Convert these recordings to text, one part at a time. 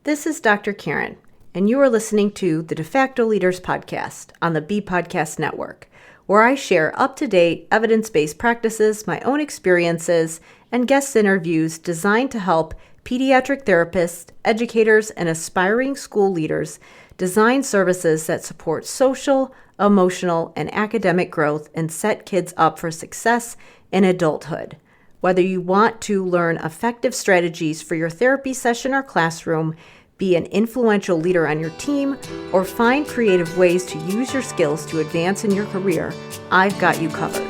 This is Dr. Karen, and you are listening to the De Facto Leaders Podcast on the B Podcast Network, where I share up-to-date, evidence-based practices, my own experiences, and guest interviews designed to help pediatric therapists, educators, and aspiring school leaders design services that support social, emotional, and academic growth and set kids up for success in adulthood. Whether you want to learn effective strategies for your therapy session or classroom, be an influential leader on your team, or find creative ways to use your skills to advance in your career, I've got you covered.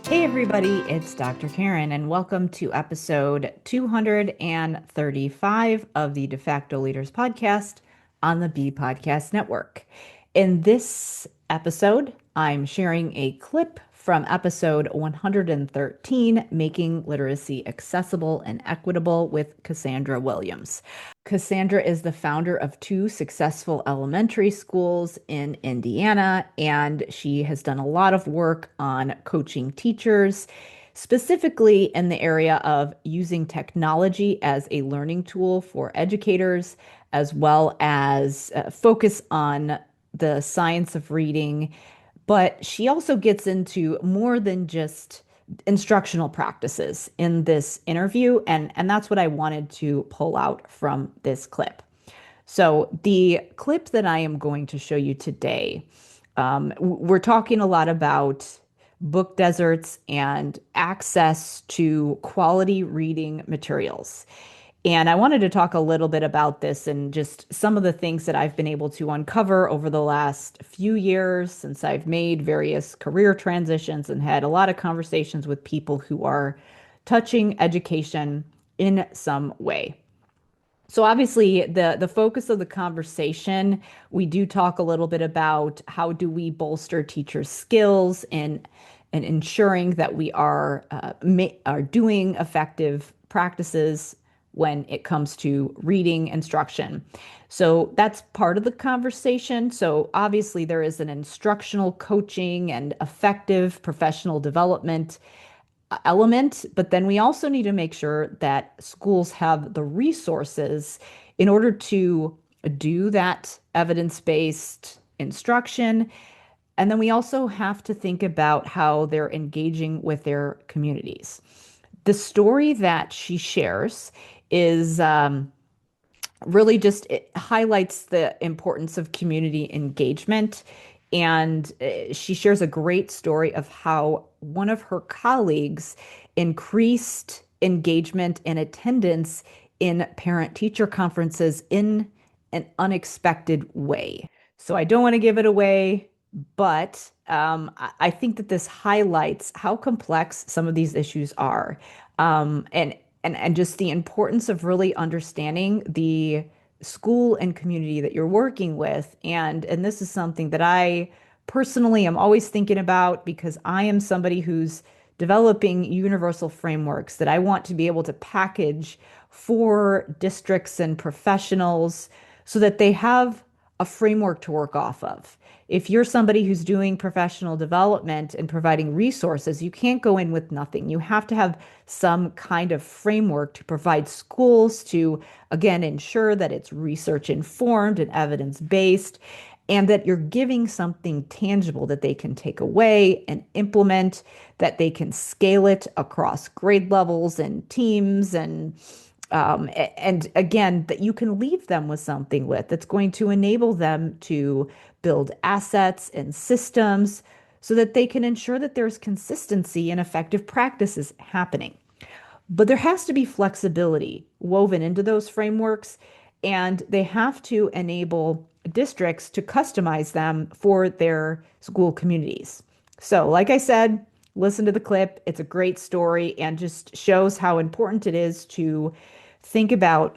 Hey everybody, it's Dr. Karen, and welcome to episode 235 of the De Facto Leaders Podcast on the B Podcast Network. In this episode, I'm sharing a clip from episode 113, Making Literacy Accessible and Equitable with Cassandra Williams. Cassandra is the founder of two successful elementary schools in Indiana, and she has done a lot of work on coaching teachers, specifically in the area of using technology as a learning tool for educators, as well as focus on the science of reading. But she also gets into more than just instructional practices in this interview, and that's what I wanted to pull out from this clip. So the clip that I am going to show you today, we're talking a lot about book deserts and access to quality reading materials. And I wanted to talk a little bit about this and just some of the things that I've been able to uncover over the last few years since I've made various career transitions and had a lot of conversations with people who are touching education in some way. So obviously the focus of the conversation, we do talk a little bit about how do we bolster teachers' skills and ensuring that we are doing effective practices when it comes to reading instruction. So that's part of the conversation. So obviously there is an instructional coaching and effective professional development element, but then we also need to make sure that schools have the resources in order to do that evidence-based instruction. And then we also have to think about how they're engaging with their communities. The story that she shares is really just, it highlights the importance of community engagement. And she shares a great story of how one of her colleagues increased engagement and attendance in parent-teacher conferences in an unexpected way. So I don't want to give it away, but I think that this highlights how complex some of these issues are. And just the importance of really understanding the school and community that you're working with. And this is something that I personally am always thinking about because I am somebody who's developing universal frameworks that I want to be able to package for districts and professionals so that they have a framework to work off of. If you're somebody who's doing professional development and providing resources, you can't go in with nothing. You have to have some kind of framework to provide schools to, again, ensure that it's research informed and evidence-based, and that you're giving something tangible that they can take away and implement, that they can scale it across grade levels and teams, and again, that you can leave them with something that's going to enable them to build assets and systems so that they can ensure that there's consistency and effective practices happening. But there has to be flexibility woven into those frameworks, and they have to enable districts to customize them for their school communities. So like I said, listen to the clip. It's a great story and just shows how important it is to think about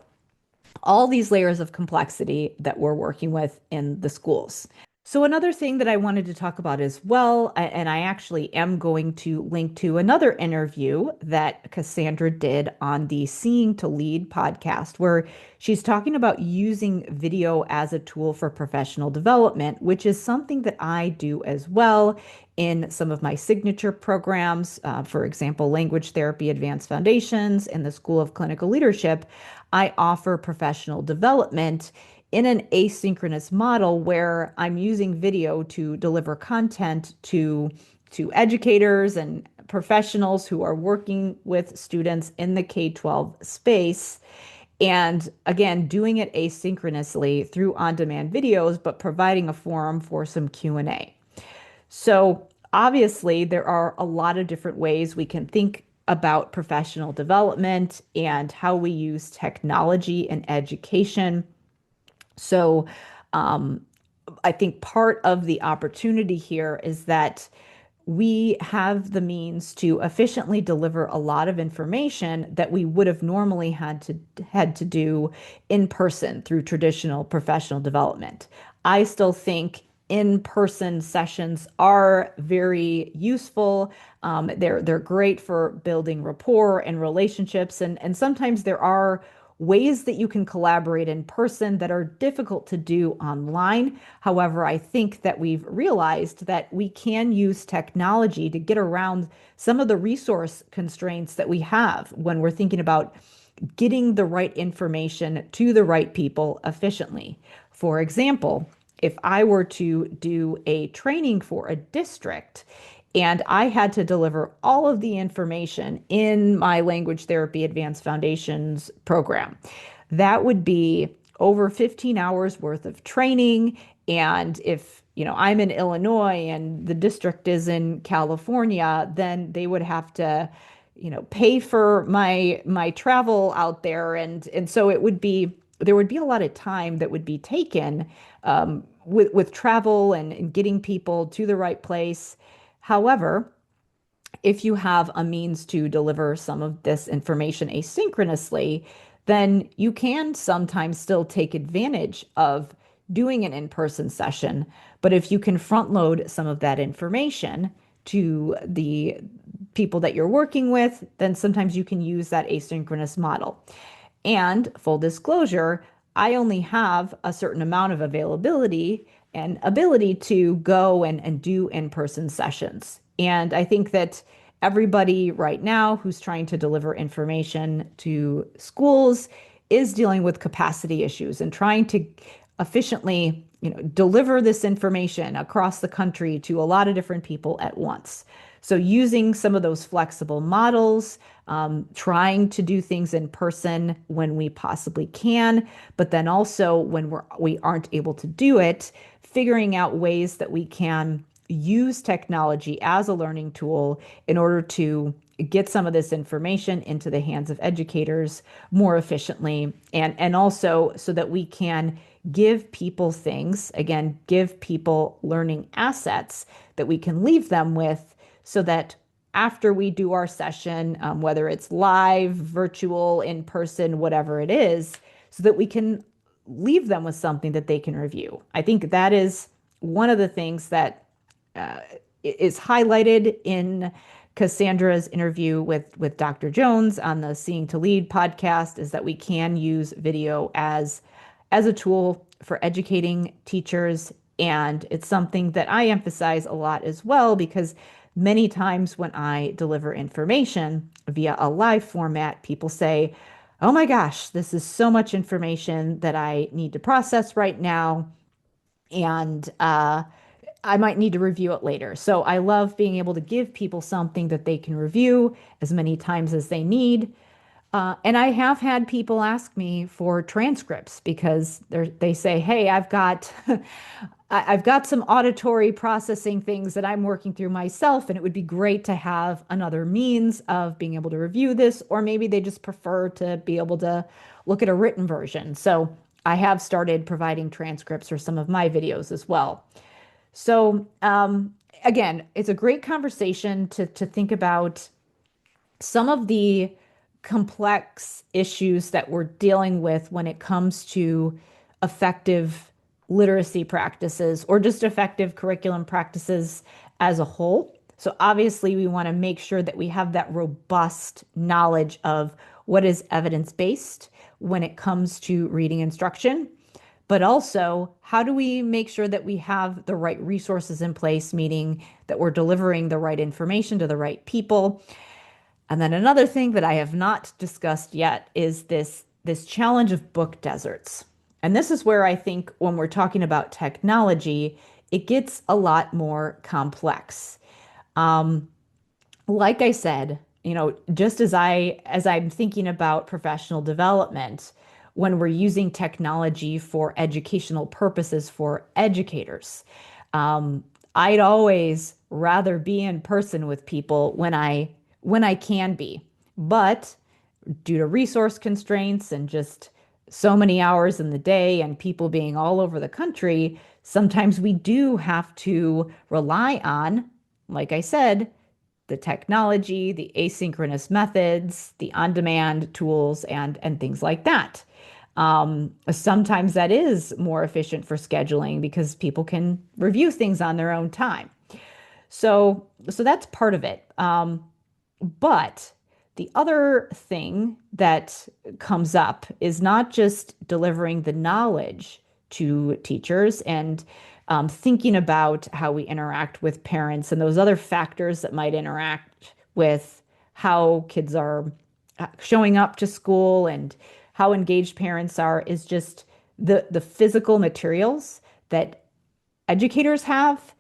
all these layers of complexity that we're working with in the schools. So another thing that I wanted to talk about as well, and I actually am going to link to another interview that Cassandra did on the Seeing to Lead podcast, where she's talking about using video as a tool for professional development, which is something that I do as well in some of my signature programs. For example, Language Therapy Advanced Foundations in the School of Clinical Leadership. I offer professional development in an asynchronous model where I'm using video to deliver content to educators and professionals who are working with students in the K-12 space. And again, doing it asynchronously through on-demand videos, but providing a forum for some Q&A. So obviously, there are a lot of different ways we can think about professional development and how we use technology in education. So, um, I think part of the opportunity here is that we have the means to efficiently deliver a lot of information that we would have normally had to do in person through traditional professional development. I still think in-person sessions are very useful. They're great for building rapport and relationships, and sometimes there are ways that you can collaborate in person that are difficult to do online. However, I think that we've realized that we can use technology to get around some of the resource constraints that we have when we're thinking about getting the right information to the right people efficiently. For example, if I were to do a training for a district and I had to deliver all of the information in my Language Therapy Advanced Foundations program, that would be over 15 hours worth of training. And if, I'm in Illinois and the district is in California, then they would have to, pay for my travel out there. And so there would be a lot of time that would be taken with travel and getting people to the right place. However, if you have a means to deliver some of this information asynchronously, then you can sometimes still take advantage of doing an in-person session. But if you can front load some of that information to the people that you're working with, then sometimes you can use that asynchronous model. And full disclosure, I only have a certain amount of availability and ability to go and do in-person sessions. And I think that everybody right now who's trying to deliver information to schools is dealing with capacity issues and trying to efficiently, deliver this information across the country to a lot of different people at once. So using some of those flexible models, trying to do things in person when we possibly can, but then also when we aren't able to do it, figuring out ways that we can use technology as a learning tool in order to get some of this information into the hands of educators more efficiently, and also so that we can give people things, again, give people learning assets that we can leave them with so that after we do our session, whether it's live, virtual, in person, whatever it is, so that we can leave them with something that they can review. I think that is one of the things that is highlighted in Cassandra's interview with Dr. Jones on the Seeing to Lead podcast, is that we can use video as a tool for educating teachers. And it's something that I emphasize a lot as well, because many times when I deliver information via a live format, people say, oh my gosh, this is so much information that I need to process right now. And I might need to review it later. So I love being able to give people something that they can review as many times as they need. And I have had people ask me for transcripts because they say, "Hey, I've got I've got some auditory processing things that I'm working through myself, and it would be great to have another means of being able to review this." Or maybe they just prefer to be able to look at a written version. So I have started providing transcripts for some of my videos as well. So again, it's a great conversation to think about some of the complex issues that we're dealing with when it comes to effective literacy practices or just effective curriculum practices as a whole. So obviously we want to make sure that we have that robust knowledge of what is evidence-based when it comes to reading instruction, but also how do we make sure that we have the right resources in place, meaning that we're delivering the right information to the right people. And then another thing that I have not discussed yet is this challenge of book deserts. And this is where I think when we're talking about technology, it gets a lot more complex. Um, like I said, just as I'm thinking about professional development, when we're using technology for educational purposes for educators, um, I'd always rather be in person with people when I can be. But due to resource constraints and just so many hours in the day and people being all over the country, sometimes we do have to rely on, like I said, the technology, the asynchronous methods, the on-demand tools, and things like that. Sometimes that is more efficient for scheduling because people can review things on their own time. So that's part of it. But the other thing that comes up is not just delivering the knowledge to teachers and thinking about how we interact with parents and those other factors that might interact with how kids are showing up to school and how engaged parents are is just the physical materials that educators have,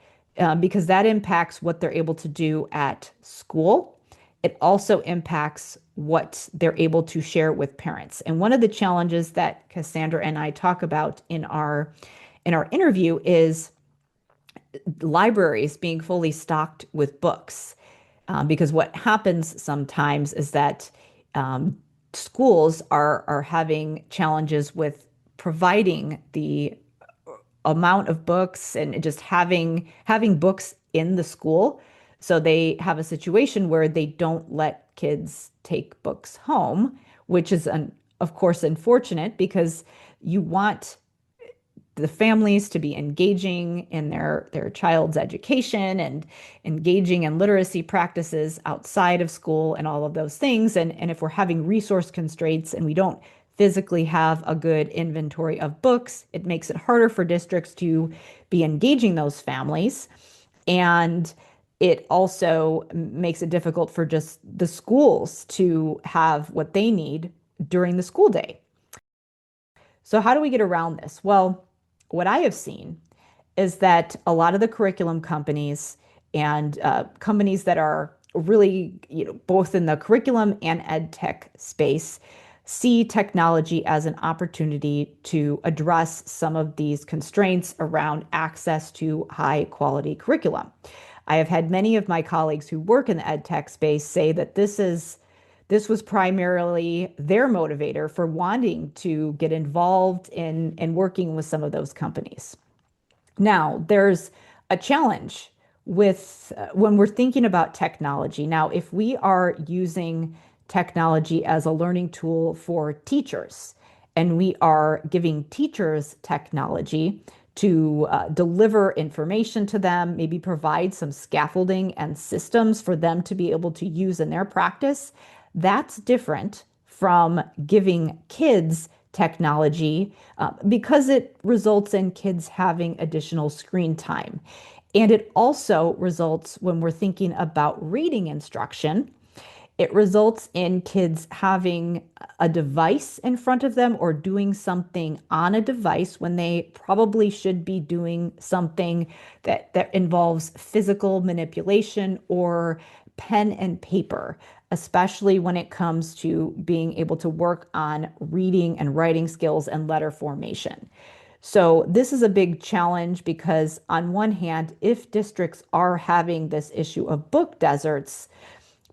because that impacts what they're able to do at school. It also impacts what they're able to share with parents. And one of the challenges that Cassandra and I talk about in our interview is libraries being fully stocked with books. Because what happens sometimes is that schools are having challenges with providing the amount of books and just having books in the school. So they have a situation where they don't let kids take books home, which is of course unfortunate because you want the families to be engaging in their child's education and engaging in literacy practices outside of school and all of those things. And if we're having resource constraints and we don't physically have a good inventory of books, it makes it harder for districts to be engaging those families. And it also makes it difficult for just the schools to have what they need during the school day. So how do we get around this? Well, what I have seen is that a lot of the curriculum companies and companies that are really, both in the curriculum and ed tech space see technology as an opportunity to address some of these constraints around access to high quality curriculum. I have had many of my colleagues who work in the ed tech space say that this was primarily their motivator for wanting to get involved in working with some of those companies. Now, there's a challenge with when we're thinking about technology. Now, if we are using technology as a learning tool for teachers and we are giving teachers technology to deliver information to them, maybe provide some scaffolding and systems for them to be able to use in their practice, that's different from giving kids technology because it results in kids having additional screen time. And it also results when we're thinking about reading instruction, it results in kids having a device in front of them or doing something on a device when they probably should be doing something that involves physical manipulation or pen and paper, especially when it comes to being able to work on reading and writing skills and letter formation. So this is a big challenge because on one hand, if districts are having this issue of book deserts,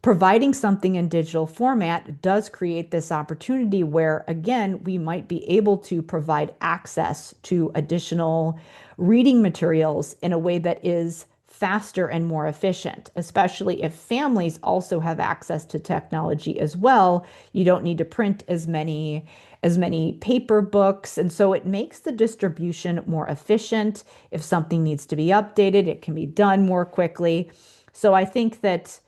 providing something in digital format does create this opportunity where, again, we might be able to provide access to additional reading materials in a way that is faster and more efficient, especially if families also have access to technology as well. You don't need to print as many paper books. And so it makes the distribution more efficient. If something needs to be updated, it can be done more quickly. So I think that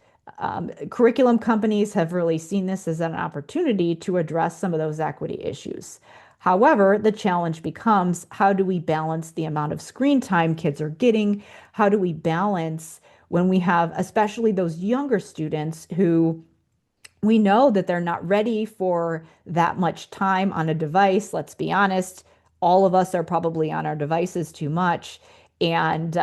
curriculum companies have really seen this as an opportunity to address some of those equity issues. However, the challenge becomes, how do we balance the amount of screen time kids are getting? How do we balance when we have, especially those younger students who we know that they're not ready for that much time on a device. Let's be honest, all of us are probably on our devices too much. And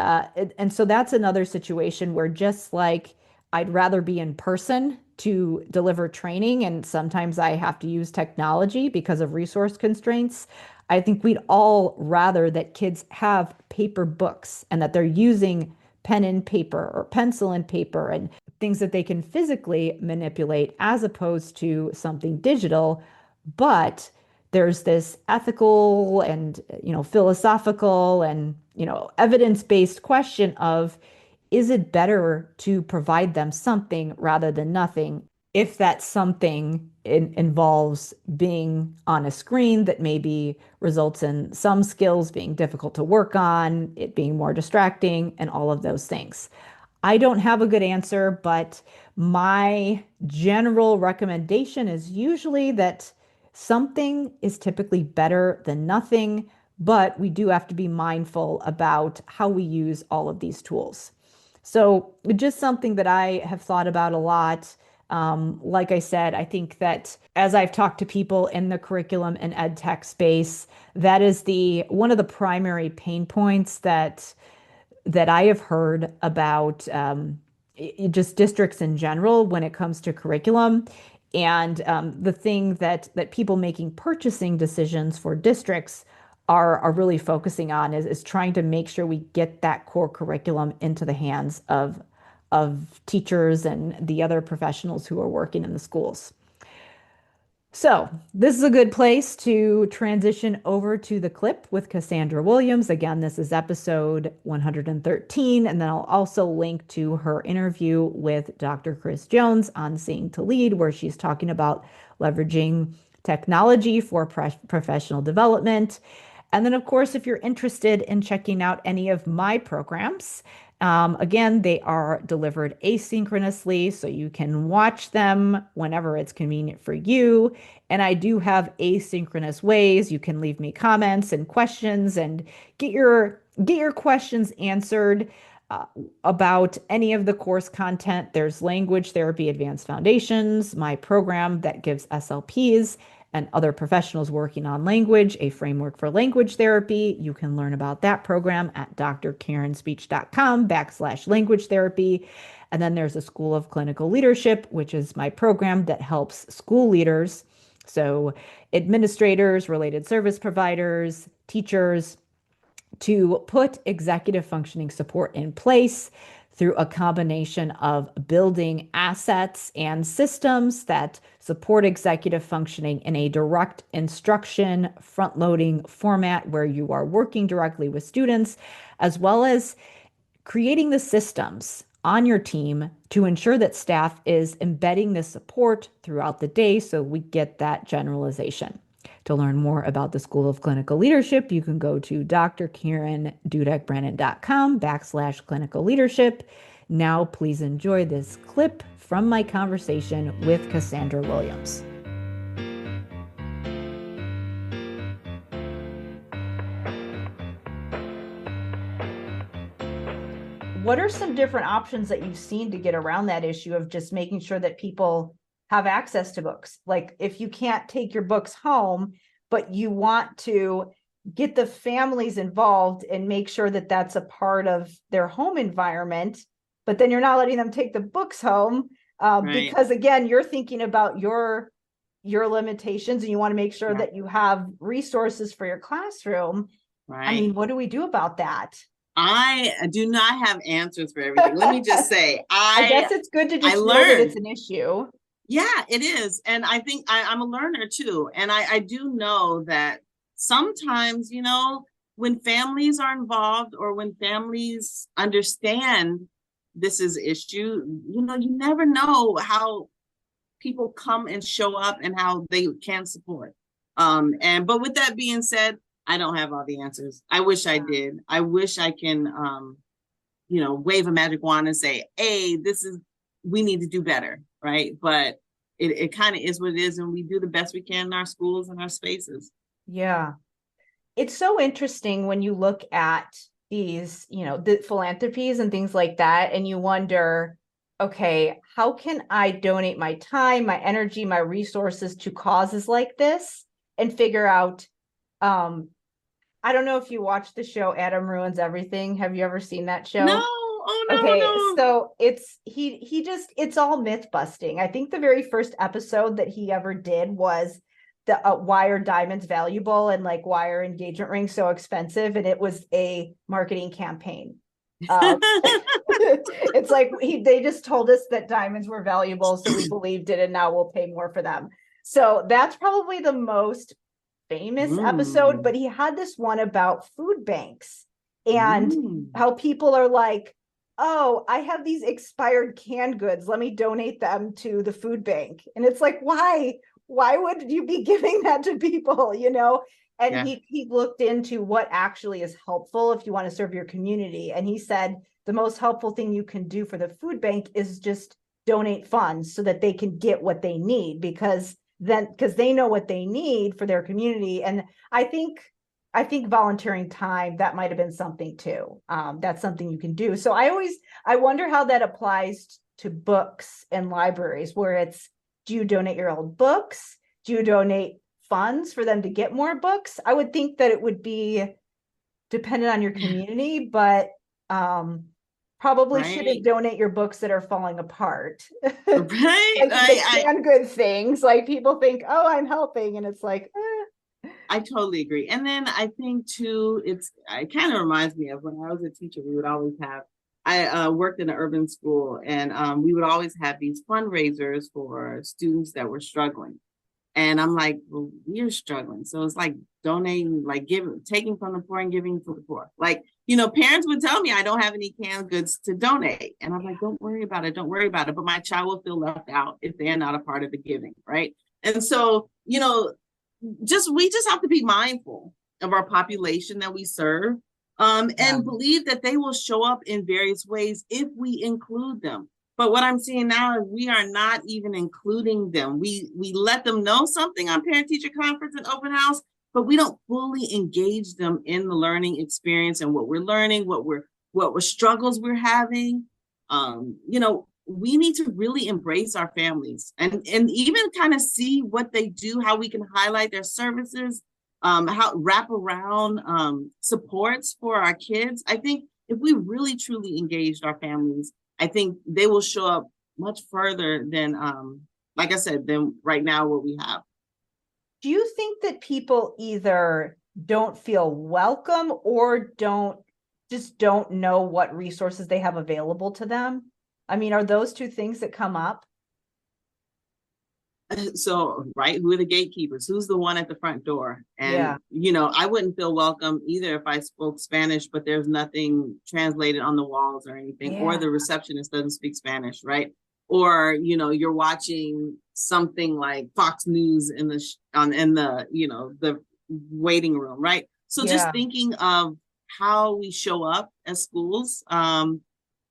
so that's another situation where, just like I'd rather be in person to deliver training, and sometimes I have to use technology because of resource constraints, I think we'd all rather that kids have paper books and that they're using pen and paper or pencil and paper and things that they can physically manipulate as opposed to something digital. But there's this ethical and, philosophical and, evidence-based question of, is it better to provide them something rather than nothing? If that something involves being on a screen that maybe results in some skills being difficult to work on, it being more distracting, and all of those things. I don't have a good answer, but my general recommendation is usually that something is typically better than nothing, but we do have to be mindful about how we use all of these tools. So, just something that I have thought about a lot. Like I said, I think that as I've talked to people in the curriculum and ed tech space, that is the one of the primary pain points that I have heard about, just districts in general when it comes to curriculum. And the thing that people making purchasing decisions for districts are really focusing on is trying to make sure we get that core curriculum into the hands of teachers and the other professionals who are working in the schools. So, this is a good place to transition over to the clip with Cassandra Williams. Again, this is episode 113, and then I'll also link to her interview with Dr. Chris Jones on Seeing to Lead, where she's talking about leveraging technology for professional development. And then, of course, if you're interested in checking out any of my programs, again, they are delivered asynchronously, so you can watch them whenever it's convenient for you. And I do have asynchronous ways you can leave me comments and questions and get your questions answered about any of the course content. There's Language Therapy Advanced Foundations, my program that gives SLPs and other professionals working on language a framework for language therapy. You can learn about that program at drkarenspeech.com/language therapy. And then there's a School of Clinical Leadership, which is my program that helps school leaders, so administrators, related service providers, teachers, to put executive functioning support in place through a combination of building assets and systems that support executive functioning in a direct instruction, front-loading format where you are working directly with students, as well as creating the systems on your team to ensure that staff is embedding this support throughout the day so we get that generalization. To learn more about the School of Clinical Leadership, you can go to drkarendudek-brannan.com/clinical leadership. Now, please enjoy this clip from my conversation with Cassandra Williams. What are some different options that you've seen to get around that issue of just making sure that people have access to books? Like, if you can't take your books home, but you want to get the families involved and make sure that that's a part of their home environment, but then you're not letting them take the books home because, again, you're thinking about your limitations and you want to make sure that you have resources for your classroom. Right. I mean, what do we do about that? I do not have answers for everything. Let me just say, I guess it's good to just know that it's an issue. Yeah, it is. And I think I'm a learner too. And I do know that sometimes, when families are involved or when families understand this is an issue, you never know how people come and show up and how they can support. But with that being said, I don't have all the answers. I wish I did. I wish I can wave a magic wand and say, hey, we need to do better, right? But it kind of is what it is, and we do the best we can in our schools and our spaces. Yeah. It's so interesting when you look at these, the philanthropies and things like that, and you wonder, okay, how can I donate my time, my energy, my resources to causes like this, and figure out, I don't know if you watched the show Adam Ruins Everything. Have you ever seen that show? No, oh Okay, no. so it's all myth busting. I think the very first episode that he ever did was the why are diamonds valuable, and like why are engagement rings so expensive, and it was a marketing campaign. It's like they just told us that diamonds were valuable, so we believed it, and now we'll pay more for them. So that's probably the most famous episode, but he had this one about food banks and how people are like, oh, I have these expired canned goods, let me donate them to the food bank. And it's like, why would you be giving that to people, And he looked into what actually is helpful if you want to serve your community. And he said the most helpful thing you can do for the food bank is just donate funds so that they can get what they need, because they know what they need for their community. And I think volunteering time, that might have been something too. That's something you can do. So I wonder how that applies to books and libraries, where it's, do you donate your old books? Do you donate funds for them to get more books? I would think that it would be dependent on your community, but probably shouldn't donate your books that are falling apart. Right. Like the canned good things, like people think, oh, I'm helping. And it's like, I totally agree. And then I think too, it kind of reminds me of when I was a teacher, we would always have, I worked in an urban school, and we would always have these fundraisers for students that were struggling. And I'm like, well, we're struggling. So it's like donating, like taking from the poor and giving to the poor. Like, parents would tell me I don't have any canned goods to donate. And I'm like, don't worry about it. Don't worry about it. But my child will feel left out if they're not a part of the giving. Right. And so, we just have to be mindful of our population that we serve, and believe that they will show up in various ways if we include them. But what I'm seeing now is we are not even including them. We let them know something on parent-teacher conference and open house, but we don't fully engage them in the learning experience and what we're learning, what struggles we're having. We need to really embrace our families and even kind of see what they do, how we can highlight their services, how wrap around supports for our kids. I think if we really truly engaged our families, I think they will show up much further than, like I said, than right now what we have. Do you think that people either don't feel welcome or don't know what resources they have available to them? I mean, are those two things that come up? So, right, who are the gatekeepers? Who's the one at the front door? And, I wouldn't feel welcome either if I spoke Spanish, but there's nothing translated on the walls or anything, or the receptionist doesn't speak Spanish, right? Or, you're watching something like Fox News in the the waiting room, right? So just thinking of how we show up as schools,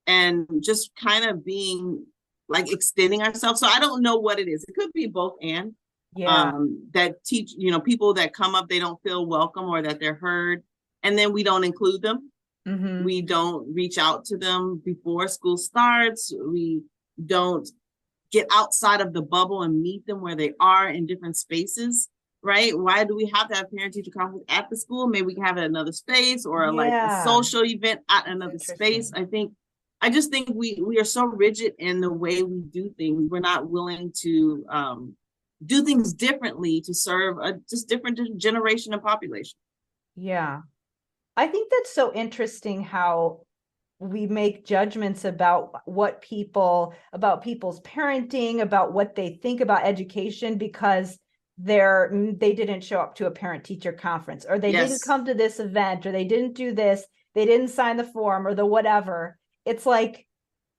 and just kind of being like extending ourselves. So I don't know what it is. It could be both and. That teach, people that come up, they don't feel welcome or that they're heard. And then we don't include them. Mm-hmm. We don't reach out to them before school starts. We don't get outside of the bubble and meet them where they are in different spaces, right? Why do we have to have parent-teacher conference at the school? Maybe we can have it at another space, or like a social event at another space. I just think we are so rigid in the way we do things. We're not willing to do things differently to serve a just different generation of population. Yeah. I think that's so interesting how we make judgments about about people's parenting, about what they think about education, because they didn't show up to a parent-teacher conference, or they didn't come to this event, or they didn't do this, they didn't sign the form, or the whatever. It's like,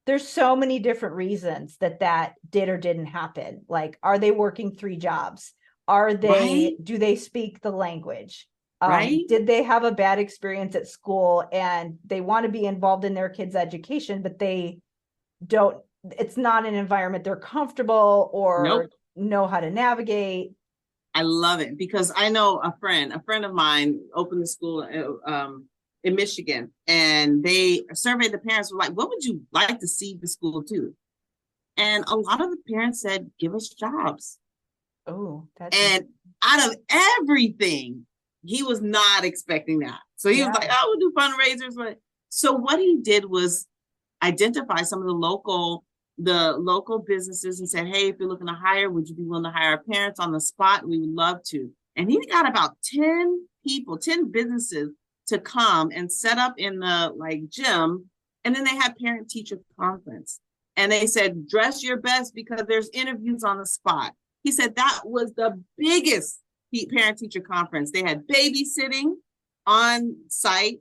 there's so many different reasons that did or didn't happen. Like, are they working 3 jobs? Right. Do they speak the language? Right. Did they have a bad experience at school and they want to be involved in their kids' education, but they don't, it's not an environment they're comfortable or Nope. know how to navigate? I love it because I know a friend of mine opened a school in Michigan, and they surveyed the parents, were like, what would you like to see the school do? And a lot of the parents said, give us jobs. Oh, that's And out of everything, he was not expecting that. So he was like, oh, we'll do fundraisers. But so what he did was identify some of the local businesses and said, hey, if you're looking to hire, would you be willing to hire our parents on the spot? We would love to. And he got about 10 people, 10 businesses to come and set up in the like gym. And then they had parent teacher conference. And they said, dress your best because there's interviews on the spot. He said that was the biggest parent teacher conference. They had babysitting on site,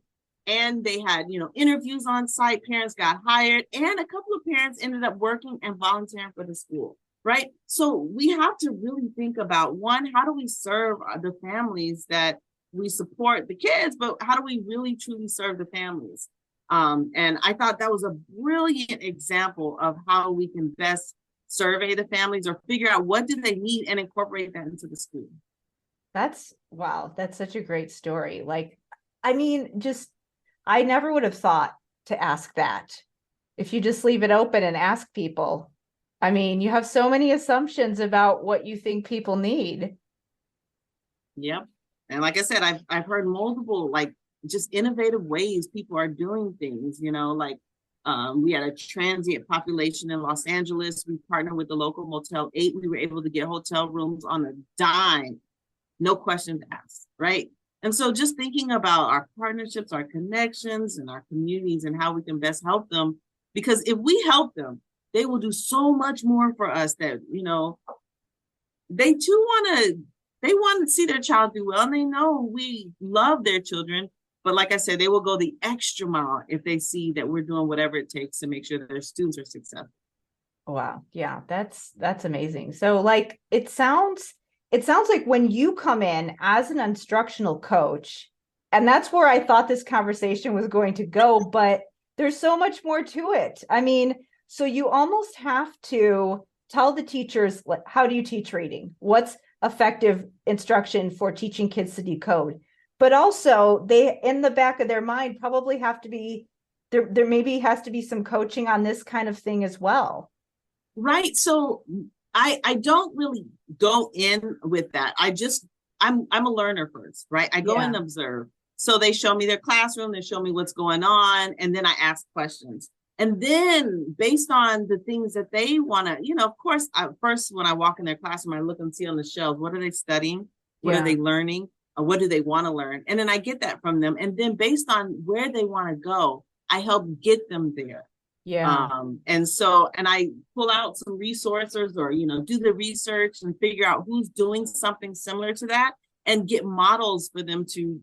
and they had, interviews on site. Parents got hired, and a couple of parents ended up working and volunteering for the school, right? So we have to really think about, one, how do we serve the families that we support the kids, but how do we really truly serve the families? And I thought that was a brilliant example of how we can best survey the families or figure out what do they need and incorporate that into the school. Wow. That's such a great story. Like, I mean, I never would have thought to ask that. If you just leave it open and ask people, I mean, you have so many assumptions about what you think people need. Yep. And like I said, I've heard multiple, like, just innovative ways people are doing things, like we had a transient population in Los Angeles. We partnered with the local Motel 8. We were able to get hotel rooms on a dime, no questions asked, right? And so just thinking about our partnerships, our connections, and our communities and how we can best help them, because if we help them, they will do so much more for us that, they too want to see their child do well, and they know we love their children. But like I said, they will go the extra mile if they see that we're doing whatever it takes to make sure that their students are successful. Wow. Yeah, that's amazing. So like it sounds like when you come in as an instructional coach, and that's where I thought this conversation was going to go, but there's so much more to it. I mean, so you almost have to tell the teachers, how do you teach reading? What's effective instruction for teaching kids to decode? But also they, in the back of their mind, probably have to be there maybe has to be some coaching on this kind of thing as well. Right. So I don't really go in with that. I'm a learner first, right? I go and observe. So they show me their classroom, they show me what's going on, and then I ask questions. And then based on the things that they want to, of course, first when I walk in their classroom, I look and see on the shelves, what are they studying? What are they learning? What do they want to learn? And then I get that from them. And then based on where they want to go, I help get them there. And I pull out some resources or, do the research and figure out who's doing something similar to that and get models for them to,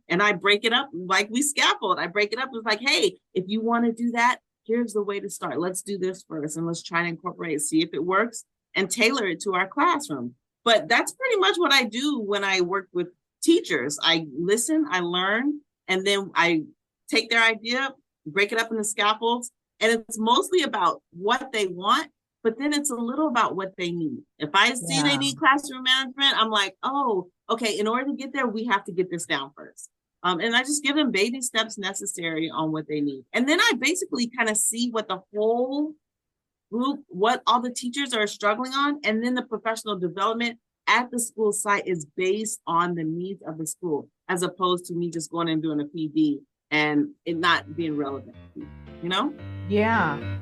and I break it up like we scaffold. I break it up. It's like, hey, if you want to do that, here's the way to start. Let's do this first and let's try to incorporate it, see if it works and tailor it to our classroom. But that's pretty much what I do when I work with teachers. I listen, I learn, and then I take their idea, break it up into scaffolds. And it's mostly about what they want, but then it's a little about what they need. If I see they need classroom management, I'm like, oh, okay, in order to get there, we have to get this down first. And I just give them baby steps necessary on what they need. And then I basically kind of see what the whole group, what all the teachers are struggling on, and then the professional development at the school site is based on the needs of the school, as opposed to me just going and doing a PD and it not being relevant, Yeah.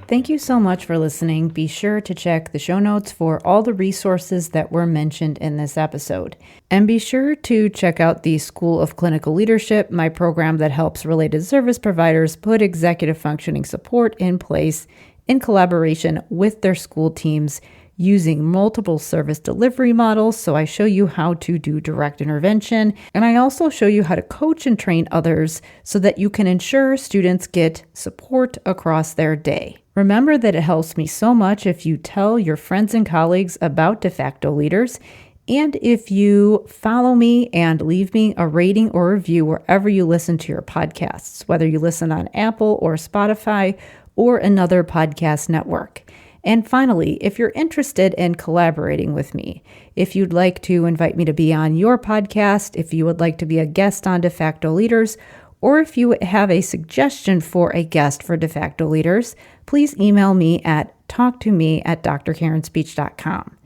Thank you so much for listening. Be sure to check the show notes for all the resources that were mentioned in this episode. And be sure to check out the School of Clinical Leadership, my program that helps related service providers put executive functioning support in place in collaboration with their school teams using multiple service delivery models. So I show you how to do direct intervention, and I also show you how to coach and train others so that you can ensure students get support across their day. Remember that it helps me so much if you tell your friends and colleagues about De Facto Leaders, and if you follow me and leave me a rating or review wherever you listen to your podcasts, whether you listen on Apple or Spotify or another podcast network. And finally, if you're interested in collaborating with me, if you'd like to invite me to be on your podcast, if you would like to be a guest on De Facto Leaders, or if you have a suggestion for a guest for De Facto Leaders, please email me at talktome@drkarenspeech.com.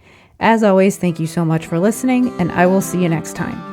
As always, thank you so much for listening, and I will see you next time.